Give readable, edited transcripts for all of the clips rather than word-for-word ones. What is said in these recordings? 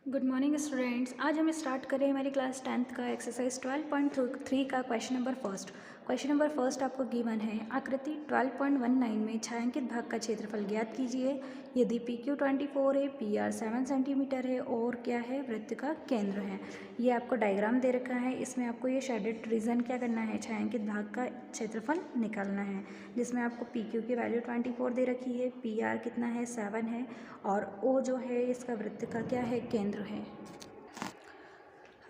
Good morning students. आज हम start करें हमारी क्लास 10th का एक्सरसाइज 12.3 का question number first. Question number first आपको गिवन है, आकृति 12.19 में छायांकित भाग का क्षेत्रफल ज्ञात कीजिए यदि PQ 24 है, PR 7 सेंटीमीटर है और क्या है, वृत्त का केंद्र है। ये आपको डायग्राम दे रखा है, इसमें आपको ये शेडेड रीजन क्या करना है, छायांकित भाग का क्षेत्रफल निकालना है, जिसमें आपको PQ की वैल्यू 24 दे रखी है, PR कितना है 7 है और O जो है इसका वृत्त का क्या है, केंद्र है।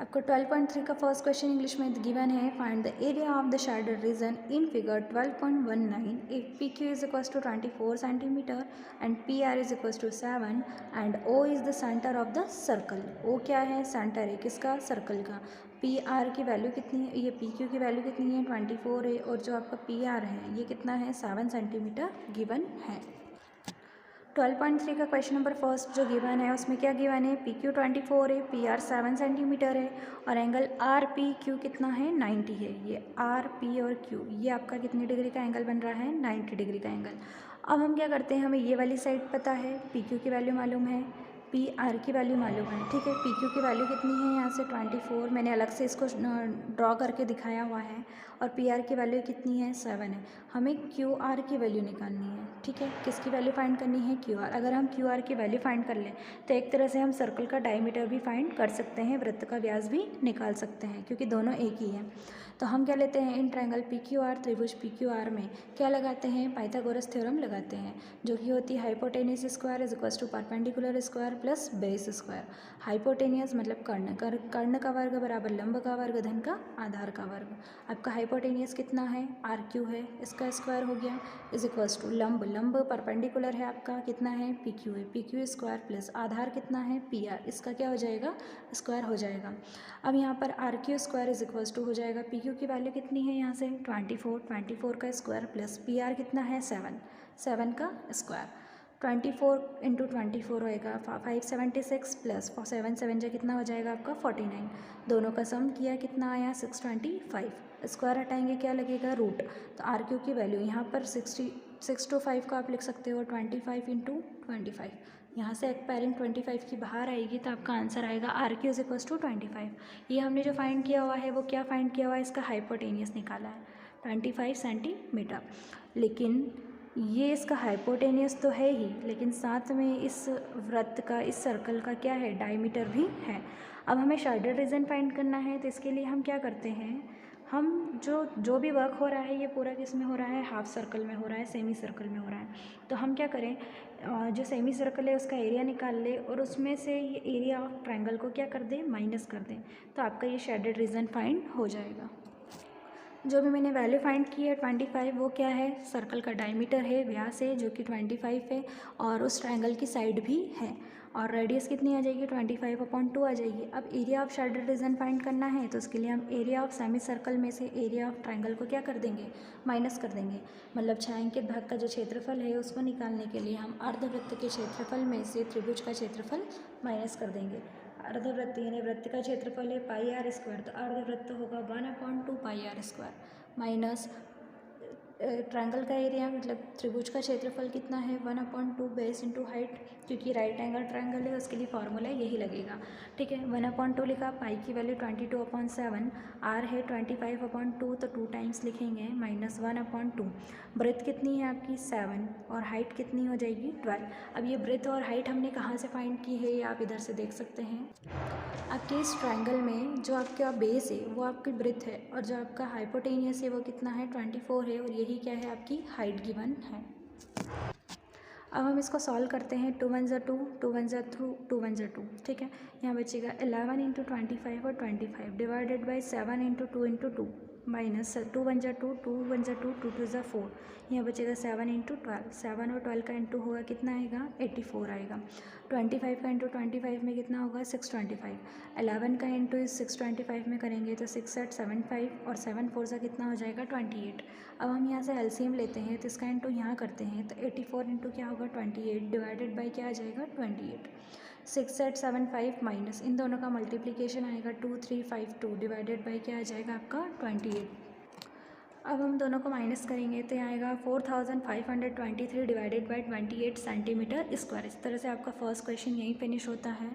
आपको 12.3 का फर्स्ट क्वेश्चन इंग्लिश में गिवन है, find the area of the shaded region in figure 12.19 if PQ is equals to 24 centimetre and PR is equals to 7 and O is the centre of the circle. O क्या है, centre है किसका, circle का। PR की value कितनी है, ये PQ की वैल्यू कितनी है 24 है और जो आपका PR है ये कितना है 7 सेंटीमीटर गिवन है। 12.3 का क्वेश्चन नंबर फर्स्ट जो गिवन है उसमें क्या गिवन है, PQ 24 है, PR 7 सेंटीमीटर है और एंगल RPQ कितना है 90 है। ये RP और Q ये आपका कितने डिग्री का एंगल बन रहा है, 90 डिग्री का एंगल। अब हम क्या करते हैं, हमें ये वाली साइड पता है, PQ की वैल्यू मालूम है, PR की वैल्यू मालूम है, ठीक है। PQ की वैल्यू कितनी है यहाँ से 24, मैंने अलग से इसको ड्रॉ करके दिखाया हुआ है, और PR की वैल्यू कितनी है 7 है। हमें QR की वैल्यू निकालनी है, ठीक है। किसकी वैल्यू फाइंड करनी है, QR। अगर हम QR की वैल्यू फाइंड कर लें तो एक तरह से हम सर्कल का डायमीटर भी फाइंड कर सकते हैं, वृत्त का व्यास भी निकाल सकते हैं, क्योंकि दोनों एक ही हैं। तो हम क्या लेते हैं, इन ट्रायंगल PQR त्रिभुज PQR में क्या लगाते हैं, पाइथागोरस थ्योरम लगाते हैं, जो कि होती है hypotenuse square is equals to perpendicular square plus base square. Hypotenuse मतलब कर्ण का वर्ग बराबर लंब का वर्ग धन का आधार का वर्ग। आपका हाइपोटेनियस कितना है, RQ है, इसका स्क्वायर हो गया इज इक्वल्स टू लंब परपेंडिकुलर है आपका कितना है, PQ है, PQ स्क्वायर प्लस आधार कितना है PR, इसका क्या हो जाएगा, स्क्वायर हो जाएगा। अब यहाँ पर RQ square is equals to हो जाएगा, PQ की वैल्यू कितनी है यहाँ से 24 का स्क्वायर प्लस PR कितना है 7 का स्क्वायर। 24 इंटू 24 होएगा 576 प्लस 7 जो कितना हो जाएगा आपका 49। दोनों का सम किया कितना आया 625। स्क्वायर हटाएंगे क्या लगेगा, रूट। तो RQ की वैल्यू यहाँ पर 6 to 5 का आप लिख सकते हो 25 इंटू 25। यहाँ से एक पेरेंट 25 की बाहर आएगी तो आपका आंसर आएगा RQ इज इक्वल्स टू 25। ये हमने जो फाइंड किया हुआ है वो क्या फाइंड किया हुआ है, इसका हाइपोटेनियस निकाला है 25 सेंटीमीटर। लेकिन ये इसका हाइपोटेनियस तो है ही, लेकिन साथ में इस वृत्त का, इस सर्कल का क्या है, डायमीटर भी है। अब हमें शेडेड रीजन फाइंड करना है, तो इसके लिए हम क्या करते हैं, हम जो भी वर्क हो रहा है ये पूरा किस में हो रहा है, हाफ सर्कल में हो रहा है, सेमी सर्कल में हो रहा है। तो हम क्या करें, जो सेमी सर्कल है उसका एरिया निकाल ले और उसमें से ये एरिया ऑफ ट्रायंगल को क्या कर दें, माइनस कर दें, तो आपका ये शेडेड रीजन फाइंड हो जाएगा। जो भी मैंने वैल्यू फाइंड की है 25, वो क्या है, सर्कल का डायमीटर है, व्यास है जो कि 25 है और उस ट्रायंगल की साइड भी है, और रेडियस कितनी आ जाएगी 25/2 आ जाएगी। अब area of shaded reason find करना है, तो उसके लिए हम एरिया ऑफ सेमी सर्कल में से एरिया ऑफ ट्रायंगल को क्या कर देंगे, माइनस कर देंगे। मतलब छायांकित भाग का जो क्षेत्रफल है उसको निकालने के लिए हम अर्धवृत्त के क्षेत्रफल में से त्रिभुज का क्षेत्रफल माइनस कर देंगे। अर्धवृत्त यानी वृत्त का क्षेत्रफल है πr स्क्वायर, तो अर्धवृत्त होगा 1/2 πr स्क्वायर माइनस ट्रायंगल का एरिया मतलब त्रिभुज का क्षेत्रफल कितना है 1/2 बेस इंटू हाइट, क्योंकि राइट एंगल ट्रायंगल है उसके लिए फॉर्मूला यही लगेगा, ठीक है। 1/2 लिखा, पाई की वैल्यू 22/7, r है 25/2 तो 2 टाइम्स लिखेंगे माइनस 1/2। ब्रेथ कितनी है आपकी 7 और हाइट कितनी हो जाएगी 12। अब ये ब्रेथ और हाइट हमने कहाँ से फाइंड की है, ये आप इधर से देख सकते हैं। आपके इस ट्रायंगल में जो आपका बेस है वो आपकी ब्रेथ है और जो आपका हाइपोटेनियस है वो कितना है 24 है, और यही क्या है, आपकी हाइट गिवन है। अब हम इसको सॉल्व करते हैं, 2 1 2, 2 1 2, 2 1 2, ठीक है। यहाँ बचेगा 11 इंटू 25 और 25 divided by 7 into 2 into 2 minus 2 1 2, 2 1 2, 2 2 4। यहाँ बचेगा 7 इंटू 12, 7 और 12 का इंटू होगा कितना आएगा 84 आएगा। 25 का इंटू 25 में कितना होगा 625। 11 का इंटू इस 625 में करेंगे तो 6 8 75 और 7 4 सा कितना हो जाएगा 28। अब हम यहाँ से एलसीएम लेते हैं तो इसका इंटू यहाँ करते हैं तो 84 इंटू क्या होगा 28 डिवाइडेड बाई क्या आ जाएगा 28। 6 8 7 5 माइनस इन दोनों का मल्टीप्लिकेशन आएगा 2 3 5 2 डिवाइडेड बाई क्या आ जाएगा आपका 28। अब हम दोनों को माइनस करेंगे तो यहाँ आएगा 4523 डिवाइडेड बाई 28 सेंटीमीटर स्क्वायर। इस तरह से आपका फर्स्ट क्वेश्चन यहीं फिनिश होता है।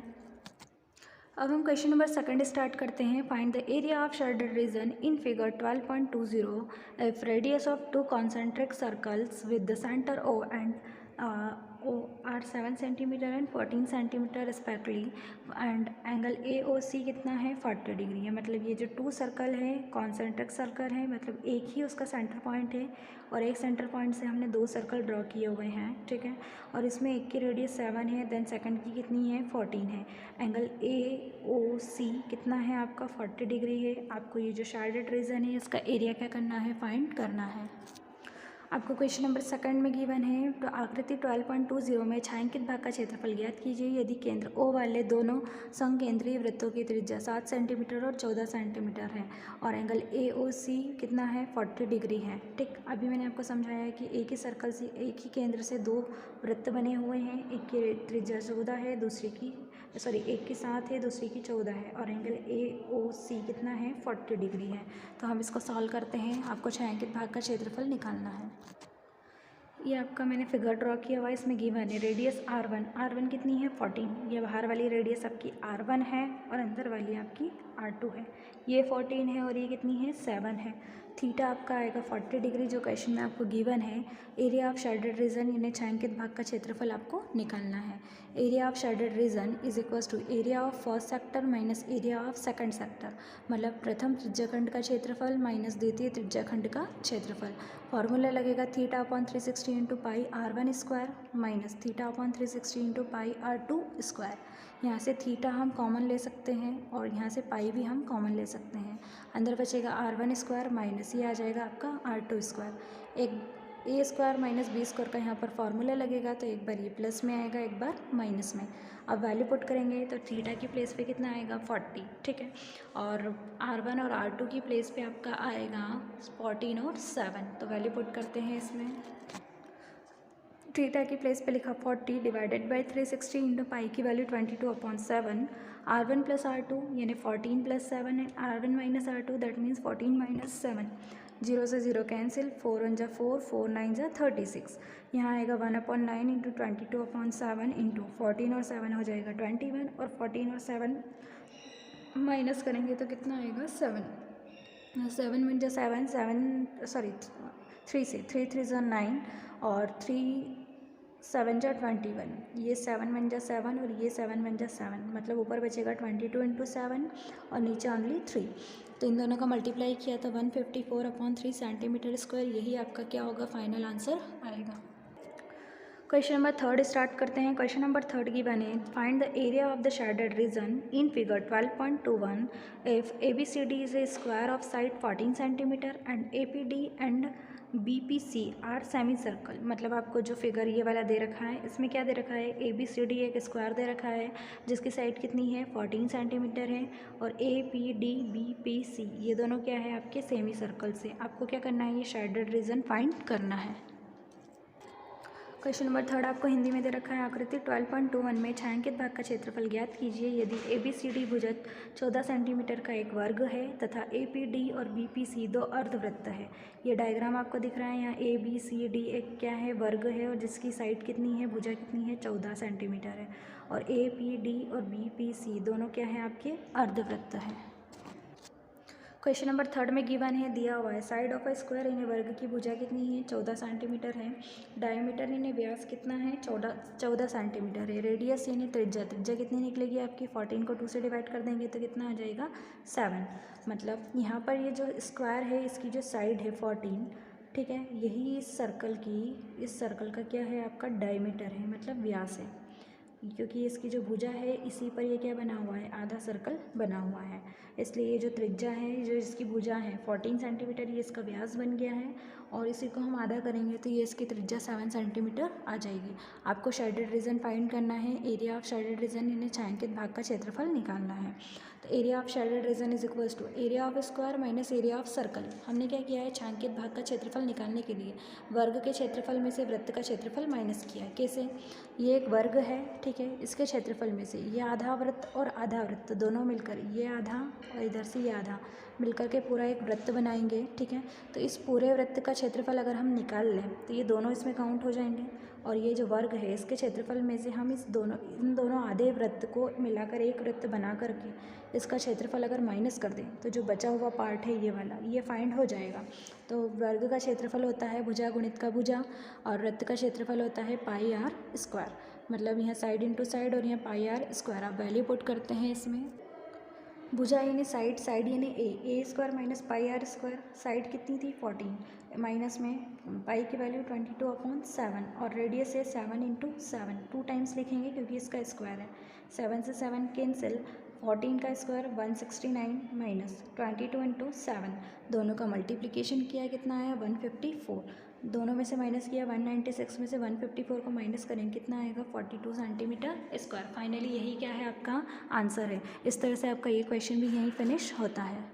अब हम क्वेश्चन नंबर सेकंड स्टार्ट करते हैं। Find the area of shaded region in figure 12.20 if radius of two concentric circles with the centre O and O R 7 centimetre and 14 centimetre respectively and angle A O C कितना है 40 degree है। मतलब ये जो two circle है concentric circle है, मतलब एक ही उसका सेंटर पॉइंट है और एक सेंटर पॉइंट से हमने दो सर्कल ड्रॉ किए हुए हैं, ठीक है। और इसमें एक की रेडियस 7 है, देन सेकंड की कितनी है 14 है। एंगल ए ओ सी कितना है आपका 40 डिग्री है। आपको ये जो शेडेड रीजन है इसका एरिया क्या करना है, फाइंड करना है। आपको क्वेश्चन नंबर सेकंड में गिवन है तो आकृति 12.20 में छायांकित भाग का क्षेत्रफल ज्ञात कीजिए यदि केंद्र ओ वाले दोनों संकेंद्रीय वृत्तों की त्रिज्या 7 सेंटीमीटर और 14 सेंटीमीटर है और एंगल ए ओ सी कितना है 40 डिग्री है, ठीक। अभी मैंने आपको समझाया है कि एक ही सर्कल से एक ही केंद्र से दो वृत्त बने हुए हैं, एक की त्रिज्या 14 है, दूसरी की एक की 7 है, दूसरी की 14 है और एंगल ए ओ सी कितना है 40 डिग्री है। तो हम इसको सॉल्व करते हैं। आपको छायांकित भाग का क्षेत्रफल निकालना है। ये आपका मैंने फिगर ड्रॉ किया हुआ है, इसमें गिवन है रेडियस R1 कितनी है 14। ये बाहर वाली रेडियस आपकी R1 है और अंदर वाली आपकी R2 है। ये 14 है और ये कितनी है 7 है। थीटा आपका आएगा 40 डिग्री जो क्वेश्चन में आपको गिवन है। एरिया ऑफ शेडेड रीजन यानी छायांकित भाग का क्षेत्रफल आपको निकालना है। Area of shaded region is equals to area of first sector minus area of second sector, मतलब प्रथम त्रिज्याखंड का क्षेत्रफल माइनस द्वितीय त्रिज्याखंड का क्षेत्रफल। फॉर्मूला लगेगा theta upon 360 into pi R1 square minus theta upon 360 into pi R2 square. यहाँ से थीटा हम कॉमन ले सकते हैं और यहाँ से पाई भी हम कॉमन ले सकते हैं। अंदर बचेगा R1 स्क्वायर माइनस ये आ जाएगा आपका R2 स्क्वायर। एक ए स्क्वायर माइनस बी स्क्वायर का यहाँ पर फॉर्मूला लगेगा तो एक बार ये प्लस में आएगा, एक बार माइनस में। अब वैल्यू पुट करेंगे तो थीटा की प्लेस पे कितना आएगा 40, ठीक है। और R1 और R2 की प्लेस पे आपका आएगा 14 और 7। तो वैल्यू पुट करते हैं इसमें। थीटा की प्लेस पे लिखा 40 डिवाइडेड बाई 360 इंटू पाई की वैल्यू 22/7। R1 प्लस R2 यानी 14 plus 7 and R1 minus R2 that means 14 minus 7। 0 से 0 कैंसिल, 4 1 जा 4, 4 9 जा 36। यहाँ आएगा 1/9 इंटू 22/7 इंटू 14 और 7 हो जाएगा 21 और 14 और 7 माइनस करेंगे तो कितना आएगा 7। 7 1 जा 7, 3 से 3 3 जा 9 और 3 7 जा 21। ये 7 1 जा 7 और ये 7 1 जा 7, मतलब ऊपर बचेगा 22 इंटू 7 और नीचे ओनली 3। तो इन दोनों का मल्टीप्लाई किया तो 154/3 सेंटीमीटर स्क्वायर, यही आपका क्या होगा फाइनल आंसर आएगा। क्वेश्चन नंबर थर्ड स्टार्ट करते हैं। क्वेश्चन नंबर थर्ड की बने find the area of the shaded region in figure 12.21 if ABCD is a square of side 14 centimetre and APD and BPC are semi circle. मतलब आपको जो figure ये वाला दे रखा है इसमें क्या दे रखा है, ABCD एक स्क्वायर दे रखा है जिसकी साइड कितनी है 14 सेंटीमीटर है और APD BPC ये दोनों क्या है आपके सेमी सर्कल से। आपको क्या करना है, ये शेडेड रीजन फाइंड करना है। क्वेश्चन नंबर थर्ड आपको हिंदी में दे रखा है आकृति 12.21 में छायांकित भाग का क्षेत्रफल ज्ञात कीजिए यदि ABCD भुजक 14 सेंटीमीटर का एक वर्ग है तथा APD और BPC दो अर्धवृत्त है। ये डायग्राम आपको दिख रहा है, यहाँ ABCD एक क्या है वर्ग है और जिसकी साइड कितनी है भुजा कितनी है 14 सेंटीमीटर है और APD और BPC दोनों क्या है आपके अर्धवृत्त है। क्वेश्चन नंबर थर्ड में गिवन है दिया हुआ है साइड ऑफ अ स्क्वायर इन्हें वर्ग की भुजा कितनी है 14 सेंटीमीटर है। डायमीटर इन्हें व्यास कितना है 14 सेंटीमीटर है। रेडियस यानी त्रिज्या कितनी निकलेगी आपकी 14 को 2 से डिवाइड कर देंगे तो कितना आ जाएगा 7। मतलब यहाँ पर ये जो स्क्वायर है इसकी जो साइड है 14, ठीक है, यही इस सर्कल का क्या है आपका डायमीटर है, मतलब व्यास है। क्योंकि इसकी जो भुजा है इसी पर ये क्या बना हुआ है आधा सर्कल बना हुआ है, इसलिए ये जो त्रिज्या है जो इसकी भुजा है 14 सेंटीमीटर ये इसका व्यास बन गया है और इसी को हम आधा करेंगे तो ये इसकी त्रिज्या 7 सेंटीमीटर आ जाएगी। आपको शेडेड रीजन फाइंड करना है। एरिया ऑफ शेडेड रीजन यानी छायांकित भाग का क्षेत्रफल निकालना है। तो area of shaded region is equals to area of square minus area of circle. हमने क्या किया है छायांकित भाग का क्षेत्रफल निकालने के लिए वर्ग के क्षेत्रफल में से वृत्त का क्षेत्रफल माइनस किया है। कैसे, ये एक वर्ग है, ठीक है, इसके क्षेत्रफल में से ये आधा वृत्त और आधा वृत्त दोनों मिलकर ये आधा और इधर से ये आधा मिलकर के पूरा एक वृत्त बनाएंगे, ठीक है। तो इस पूरे वृत्त का क्षेत्रफल अगर हम निकाल लें तो ये दोनों इसमें काउंट हो जाएंगे और ये जो वर्ग है इसके क्षेत्रफल में से हम इन दोनों आधे वृत्त को मिलाकर एक वृत्त बना करके इसका क्षेत्रफल अगर माइनस कर दें तो जो बचा हुआ पार्ट है ये वाला, ये फाइंड हो जाएगा। तो वर्ग का क्षेत्रफल होता है भुजा गुणित का भुजा, और वृत्त का क्षेत्रफल होता है पाई आर स्क्वायर। मतलब यहाँ साइड इंटू साइड और यहाँ पाई आर स्क्वायर। आप वैल्यू पुट करते हैं इसमें। भुजा यानी साइड, साइड यानी A square minus pi r square. Side कितनी थी 14, माइनस में पाई की वैल्यू 22/7 और रेडियस है 7 इंटू 7, 2 टाइम्स लिखेंगे क्योंकि इसका स्क्वायर है। 7 से 7 कैंसिल, 14 का स्क्वायर 169 माइनस 22 इंटू 7, दोनों का मल्टीप्लिकेशन किया कितना आया 154। दोनों में से माइनस किया 196 में से 154 को माइनस करें कितना आएगा 42 सेंटीमीटर स्क्वायर। फाइनली यही क्या है आपका आंसर है। इस तरह से आपका ये क्वेश्चन भी यहीं फिनिश होता है।